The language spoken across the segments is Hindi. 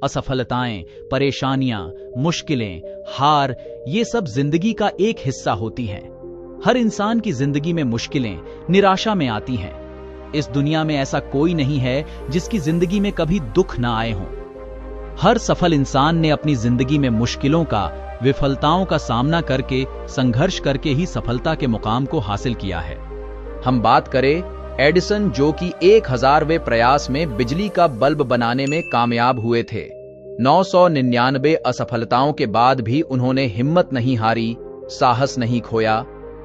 असफलताएं, परेशानियां, मुश्किलें, हार, ये सब जिंदगी का एक हिस्सा होती हैं। हर इंसान की जिंदगी में मुश्किलें, निराशा में आती हैं। इस दुनिया में ऐसा कोई नहीं है जिसकी जिंदगी में कभी दुख ना आए हों। हर सफल इंसान ने अपनी जिंदगी में मुश्किलों का, विफलताओं का सामना करके, संघर्ष करके ही सफलता के मुकाम को हासिल किया है। हम बात करें एडिसन, जो कि 1000वें प्रयास में बिजली का बल्ब बनाने में कामयाब हुए थे। 999 असफलताओं के बाद भी उन्होंने हिम्मत नहीं हारी, साहस नहीं खोया,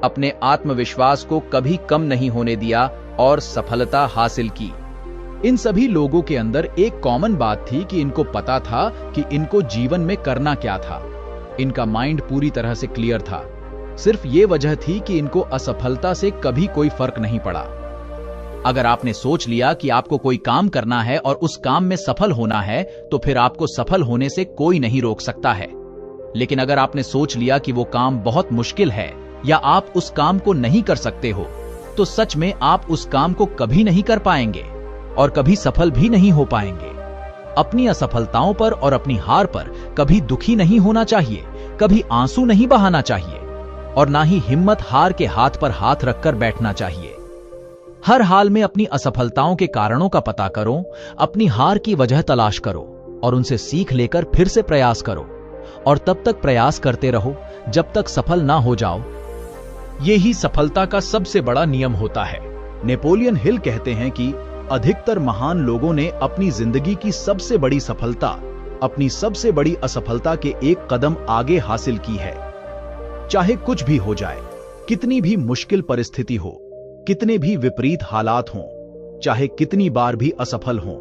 अपने आत्मविश्वास को कभी कम नहीं होने दिया और सफलता हासिल की। इन सभी लोगों के अंदर एक कॉमन बात थी कि इनको पता था कि इनको जीवन में करना क्या था। इनका माइंड पूरी तरह से क्लियर था। सिर्फ ये वजह थी कि इनको असफलता से कभी कोई फर्क नहीं पड़ा। अगर आपने सोच लिया कि आपको कोई काम करना है और उस काम में सफल होना है, तो फिर आपको सफल होने से कोई नहीं रोक सकता है। लेकिन अगर आपने सोच लिया कि वो काम बहुत मुश्किल है या आप उस काम को नहीं कर सकते हो, तो सच में आप उस काम को कभी नहीं कर पाएंगे और कभी सफल भी नहीं हो पाएंगे। अपनी असफलताओं पर और अपनी हार पर कभी दुखी नहीं होना चाहिए, कभी आंसू नहीं बहाना चाहिए और ना ही हिम्मत हार के हाथ पर हाथ रखकर बैठना चाहिए। हर हाल में अपनी असफलताओं के कारणों का पता करो, अपनी हार की वजह तलाश करो और उनसे सीख लेकर फिर से प्रयास करो और तब तक प्रयास करते रहो जब तक सफल ना हो जाओ। यही सफलता का सबसे बड़ा नियम होता है। नेपोलियन हिल कहते हैं कि अधिकतर महान लोगों ने अपनी जिंदगी की सबसे बड़ी सफलता अपनी सबसे बड़ी असफलता के एक कदम आगे हासिल की है। चाहे कुछ भी हो जाए, कितनी भी मुश्किल परिस्थिति हो, कितने भी विपरीत हालात हों, चाहे कितनी बार भी असफल हों,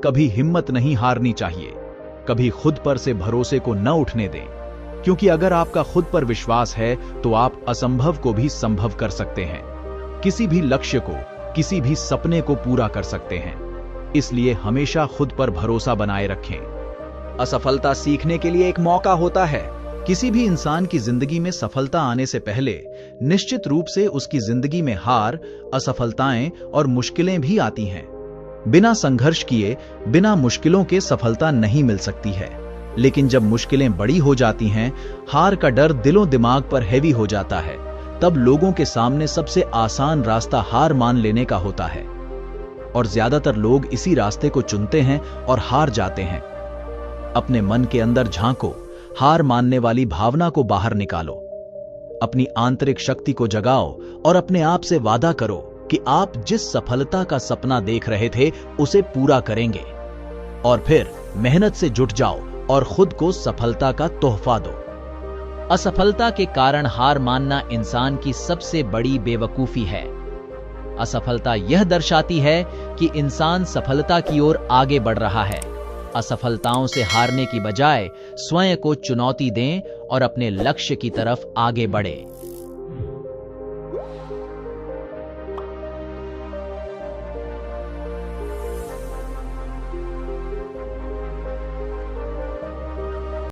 कभी हिम्मत नहीं हारनी चाहिए। कभी खुद पर से भरोसे को न उठने दें, क्योंकि अगर आपका खुद पर विश्वास है तो आप असंभव को भी संभव कर सकते हैं। किसी भी लक्ष्य को, किसी भी सपने को पूरा कर सकते हैं। इसलिए हमेशा खुद पर भरोसा बनाए रखें। असफलता सीखने के लिए एक मौका होता है। किसी भी इंसान की जिंदगी में सफलता आने से पहले निश्चित रूप से उसकी जिंदगी में हार, असफलताएं और मुश्किलें भी आती हैं। बिना संघर्ष किए, बिना मुश्किलों के सफलता नहीं मिल सकती है। लेकिन जब मुश्किलें बड़ी हो जाती हैं, हार का डर दिलो दिमाग पर हैवी हो जाता है, तब लोगों के सामने सबसे आसान रास्ता हार मान लेने का होता है। और ज्यादातर लोग इसी रास्ते को चुनते हैं और हार जाते हैं। अपने मन के अंदर झांको, हार मानने वाली भावना को बाहर निकालो, अपनी आंतरिक शक्ति को जगाओ और अपने आप से वादा करो कि आप जिस सफलता का सपना देख रहे थे उसे पूरा करेंगे। और फिर मेहनत से जुट जाओ और खुद को सफलता का तोहफा दो। असफलता के कारण हार मानना इंसान की सबसे बड़ी बेवकूफी है। असफलता यह दर्शाती है कि इंसान सफलता की ओर आगे बढ़ रहा है। असफलताओं से हारने की बजाय स्वयं को चुनौती दें और अपने लक्ष्य की तरफ आगे बढ़ें।